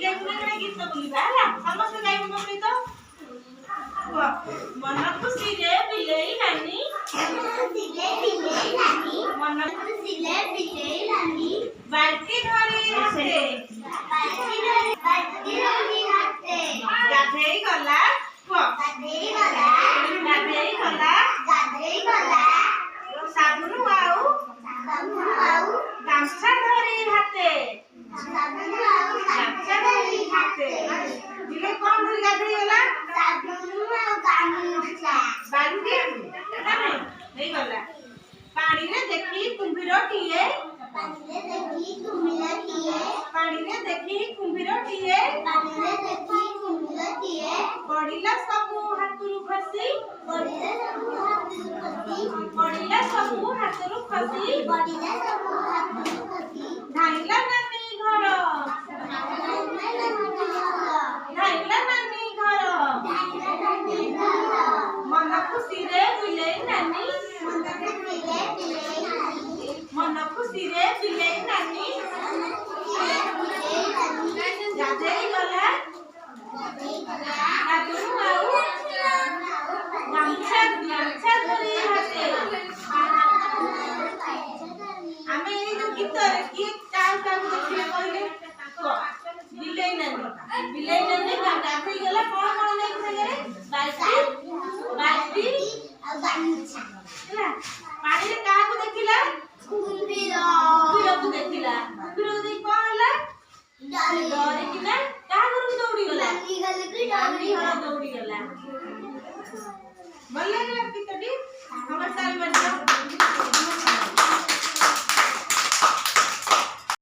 ବିଲେଇ ବୁଲେଇ ଗୀତ ବୋଲିବା ହେଲା ସମସ୍ତେ ଗାଇବୁ ମୋ ଗୀତ मन खुशी रे बिलेई नानी मन खुशी रे बिलेई नानी बाल्टी धरी हाथे गाधेई गला साबुन आउ गामछा धरी हाथे बिलेई कौन धरी गाधेई गला बाल्टी नहीं गला पानी रे देखी कुंभीर टीए पानी रे देखी कुंभीर टीए पड़िला सबु हाथुरु खसी पड़िला सबु हाथुरु खसी धाइला नानी घर धाइला नानी घर मन खुशी रे बिलेई नानी मन खुशी रे बिलेई नानी गाधेई गला साबुन आउ गामछा धरी हाथे आमे ए जो गीत रे की टाउ टाउ देखले कहले बिलेई नानी गाधेई गला कोन कोन नै खाइले बाल्टी बाल्टी